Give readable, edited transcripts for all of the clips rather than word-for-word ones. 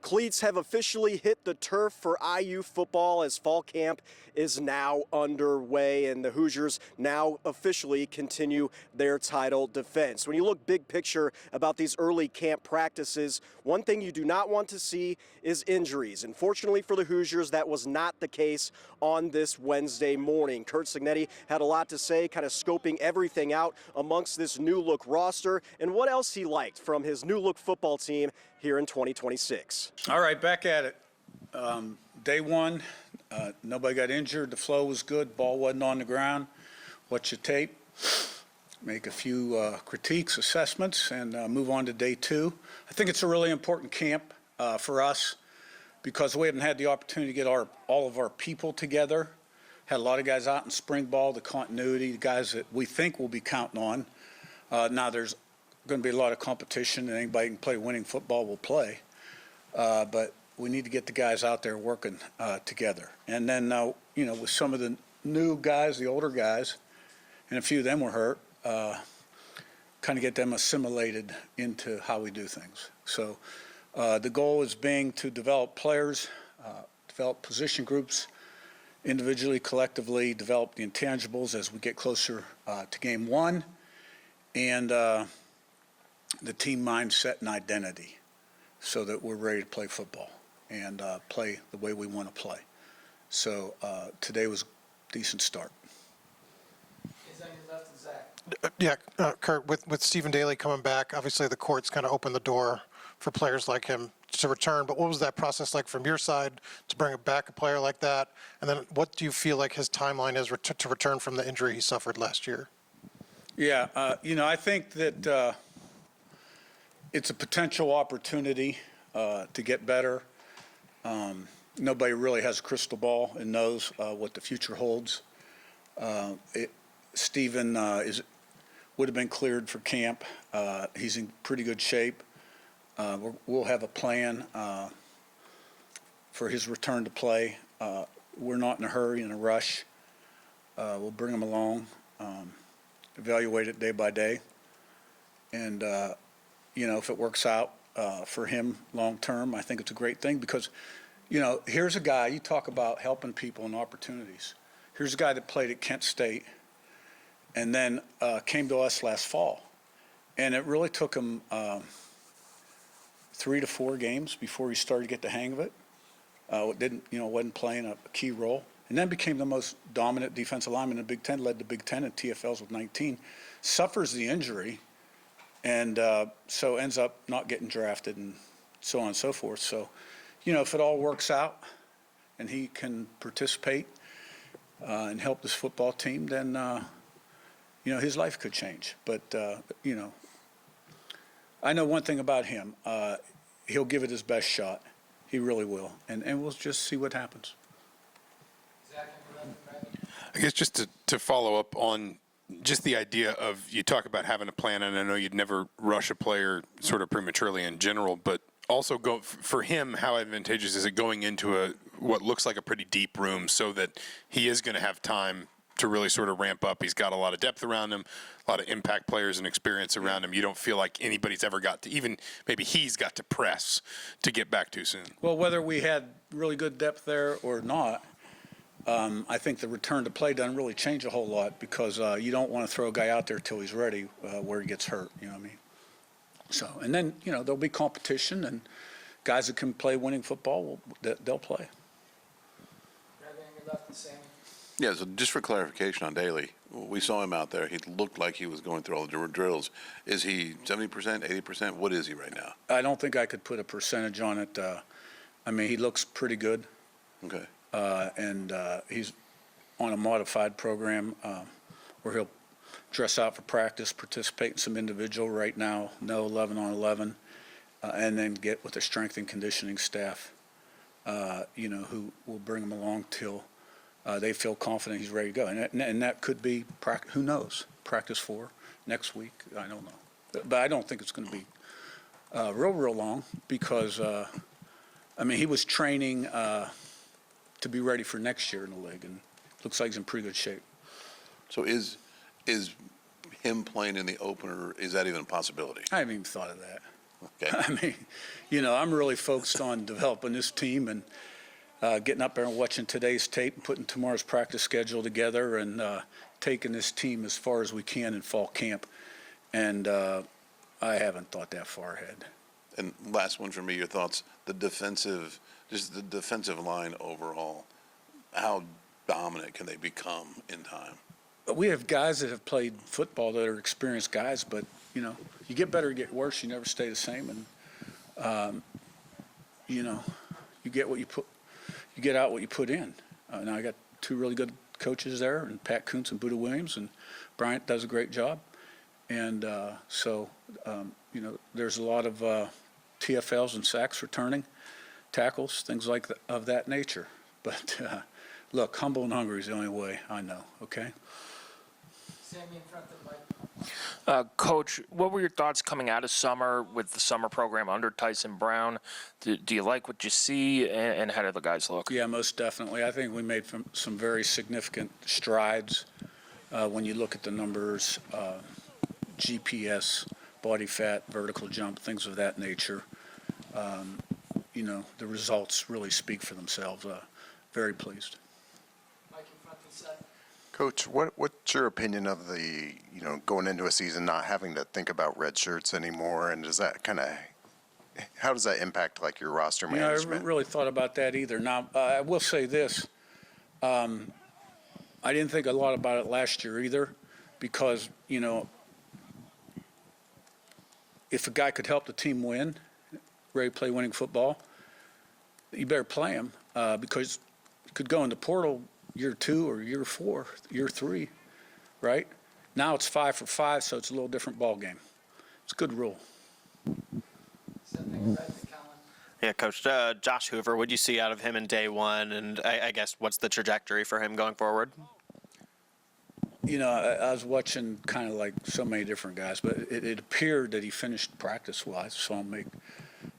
cleats have officially hit the turf for IU football as fall camp is now underway, and the Hoosiers now officially continue their title defense. When you look big picture about these early camp practices, one thing you do not want to see is injuries. And fortunately for the Hoosiers, that was not the case on this Wednesday morning. Cignetti had a lot to say, kind of scoping everything out amongst this new look roster and what else he liked from his new look football team here in 2026. All right, back at it. Day one, nobody got injured. The flow was good. Ball wasn't on the ground. Watch your tape, make a few critiques, assessments, and move on to day two. I think it's a really important camp for us because we haven't had the opportunity to get all of our people together. Had a lot of guys out in spring ball, the continuity, the guys that we think we'll be counting on. Now there's going to be a lot of competition, and anybody who can play winning football will play. But we need to get the guys out there working together. And then, with some of the new guys, the older guys, and a few of them were hurt, kind of get them assimilated into how we do things. So the goal is being to develop players, develop position groups, individually, collectively, develop the intangibles as we get closer to game one, and the team mindset and identity so that we're ready to play football and play the way we want to play. So today was a decent start. Is on your left, Zach? Yeah, Kurt, with Stephen Daly coming back, obviously the court's kind of opened the door for players like him to return, but what was that process like from your side to bring back a player like that? And then what do you feel like his timeline is to return from the injury he suffered last year? Yeah, I think that it's a potential opportunity to get better. Nobody really has a crystal ball and knows what the future holds. Stephen would have been cleared for camp. He's in pretty good shape. We'll have a plan for his return to play. We're not in a hurry, in a rush. We'll bring him along, evaluate it day by day. And, if it works out for him long term, I think it's a great thing because, here's a guy, you talk about helping people and opportunities. Here's a guy that played at Kent State and then came to us last fall. And it really took him 3 to 4 games before he started to get the hang of it. Wasn't playing a key role. And then became the most dominant defensive lineman in the Big Ten, led the Big Ten in TFLs with 19, suffers the injury, and so ends up not getting drafted and so on and so forth. So, if it all works out and he can participate and help this football team, then, his life could change. But, I know one thing about him. He'll give it his best shot. He really will. And we'll just see what happens. I guess just to follow up on just the idea of, you talk about having a plan, and I know you'd never rush a player sort of prematurely in general, but also for him, how advantageous is it going into what looks like a pretty deep room so that he is going to have time to really sort of ramp up? He's got a lot of depth around him, a lot of impact players and experience around him. You don't feel like anybody's ever got to, even maybe he's got to press to get back too soon. Well, whether we had really good depth there or not, I think the return to play doesn't really change a whole lot because you don't want to throw a guy out there till he's ready where he gets hurt, you know what I mean? So, and then, there'll be competition, and guys that can play winning football, they'll play. Yeah, so just for clarification on Daly, we saw him out there. He looked like he was going through all the drills. Is he 70%, 80%? What is he right now? I don't think I could put a percentage on it. He looks pretty good. Okay. And he's on a modified program where he'll dress out for practice, participate in some individual right now, no 11 on 11, and then get with the strength and conditioning staff, who will bring him along till they feel confident he's ready to go. And that could be, who knows, practice 4 next week. I don't know. But I don't think it's going to be real long because, he was training to be ready for next year in the league, and looks like he's in pretty good shape. So is him playing in the opener, is that even a possibility? I haven't even thought of that. Okay. I mean, I'm really focused on developing this team and getting up there and watching today's tape and putting tomorrow's practice schedule together and taking this team as far as we can in fall camp. And I haven't thought that far ahead. And last one for me, your thoughts, the defensive line overall, how dominant can they become in time? We have guys that have played football that are experienced guys, but, you get better, you get worse, you never stay the same. And, you get out what you put in. Now I got two really good coaches there, and Pat Kuntz and Buda Williams, and Bryant does a great job. And there's a lot of TFLs and sacks returning, tackles, things of that nature. But look, humble and hungry is the only way I know, okay? Sammy in front of the mic. Coach, what were your thoughts coming out of summer with the summer program under Tyson Brown? Do you like what you see, and how do the guys look? Yeah, most definitely. I think we made some very significant strides when you look at the numbers, GPS, body fat, vertical jump, things of that nature. The results really speak for themselves. Very pleased. Mike in front of the set. Coach, what's your opinion of the, going into a season not having to think about red shirts anymore, and how does that impact like your roster I management? haven't really thought about that either. Now, I will say this. I didn't think a lot about it last year either because, if a guy could help the team win, ready to play winning football, you better play him because you could go in the portal year 2 or year 4, year 3, right? Now it's 5 for 5, so it's a little different ball game. It's a good rule. Stepping right to Colin. Yeah, Coach, Josh Hoover, what do you see out of him in day one? And I guess what's the trajectory for him going forward? I was watching kind of like so many different guys, but it appeared that he finished practice well. I saw him make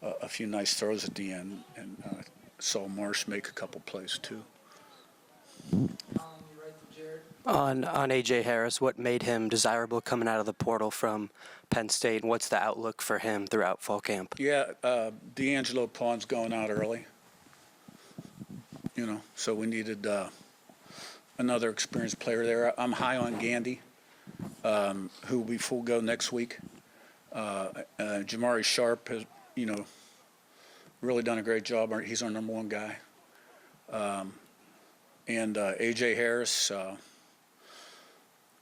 a few nice throws at the end, and saw Marsh make a couple plays too. Colin, you right to Jared. On A.J. Harris, what made him desirable coming out of the portal from Penn State, and what's the outlook for him throughout fall camp? Yeah, D'Angelo Pawn's going out early. So we needed another experienced player there. I'm high on Gandy, who will be full go next week. Jamari Sharp has, really done a great job. He's our number 1 guy. And A.J. Harris,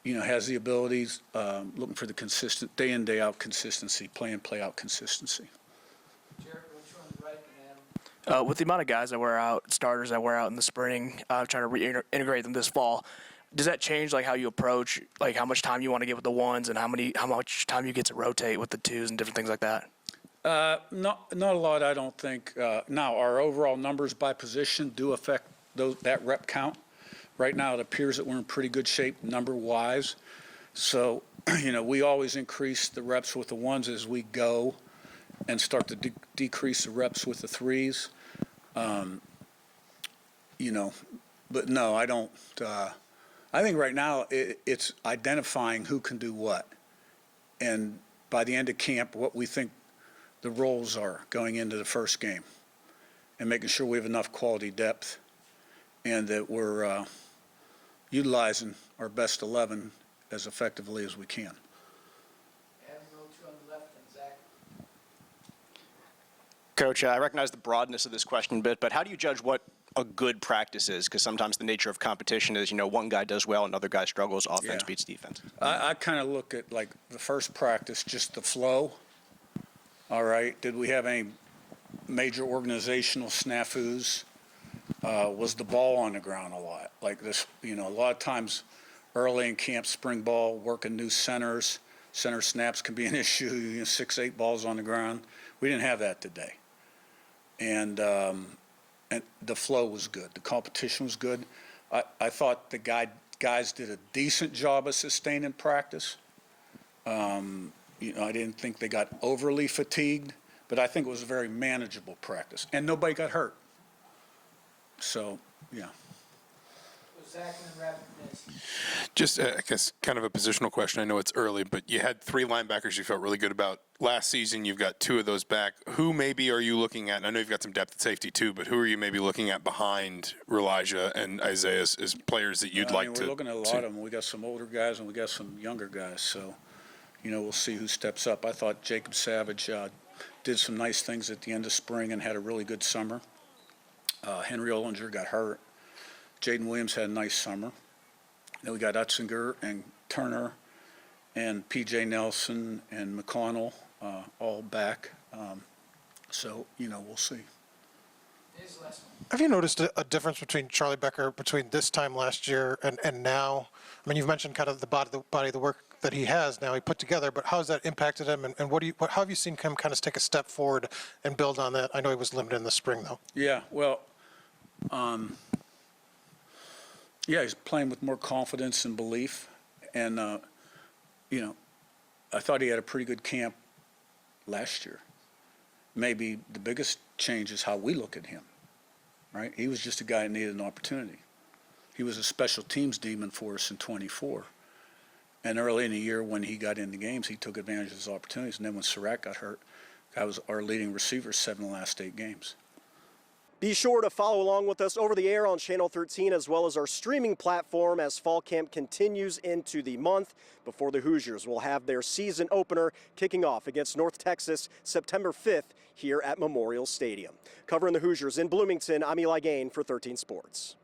has the abilities, looking for the consistent, day in, day out consistency, play in, play out consistency. Jared, which one's right, and Adam? With the amount of guys that wear out, starters that wear out in the spring, trying to reintegrate them this fall, does that change how you approach, how much time you want to get with the ones and how much time you get to rotate with the twos and different things like that? Not a lot, I don't think. Now, our overall numbers by position do affect that rep count. Right now, it appears that we're in pretty good shape number-wise. So, we always increase the reps with the ones as we go and start to decrease the reps with the threes. But no, I don't. I think right now it's identifying who can do what. And by the end of camp, what we think the roles are going into the first game and making sure we have enough quality depth and that we're utilizing our best 11 as effectively as we can. Adam, row 2 on the left, and Zach. Coach, I recognize the broadness of this question a bit, but how do you judge what a good practice is? Because sometimes the nature of competition is, one guy does well, another guy struggles, offense Yeah. beats defense. I kind of look at the first practice, just the flow. All right, did we have any major organizational snafus? Was the ball on the ground a lot? A lot of times early in camp, spring ball, working new centers, center snaps can be an issue, 6, 8 balls on the ground. We didn't have that today. And the flow was good. The competition was good. I thought the guys did a decent job of sustaining practice. I didn't think they got overly fatigued, but I think it was a very manageable practice. And nobody got hurt. So, yeah. Was So Zach and then Rapid Miss. Just, I guess, kind of a positional question. I know it's early, but you had 3 linebackers you felt really good about last season. You've got 2 of those back. Who maybe are you looking at? And I know you've got some depth at safety too, but who are you maybe looking at behind Elijah and Isaiah as players that you'd like to? We're looking at a lot of them. We got some older guys and we got some younger guys. So, we'll see who steps up. I thought Jacob Savage did some nice things at the end of spring and had a really good summer. Henry Ollinger got hurt. Jaden Williams had a nice summer. Then we got Utzinger and Turner and P.J. Nelson and McConnell all back. So, we'll see. Here's the last one. Have you noticed a difference between Charlie Becker between this time last year and now? I mean, you've mentioned kind of the body of the work that he has now, he put together, but how has that impacted him? And how have you seen him kind of take a step forward and build on that? I know he was limited in the spring, though. Yeah, well, he's playing with more confidence and belief. And, I thought he had a pretty good camp last year. Maybe the biggest change is how we look at him, right? He was just a guy that needed an opportunity. He was a special teams demon for us in 24. And early in the year when he got into games, he took advantage of his opportunities. And then when Surratt got hurt, that was our leading receiver 7 of the last 8 games. Be sure to follow along with us over the air on Channel 13 as well as our streaming platform as fall camp continues into the month before the Hoosiers will have their season opener kicking off against North Texas September 5th here at Memorial Stadium. Covering the Hoosiers in Bloomington, I'm Eli Gain for 13 Sports.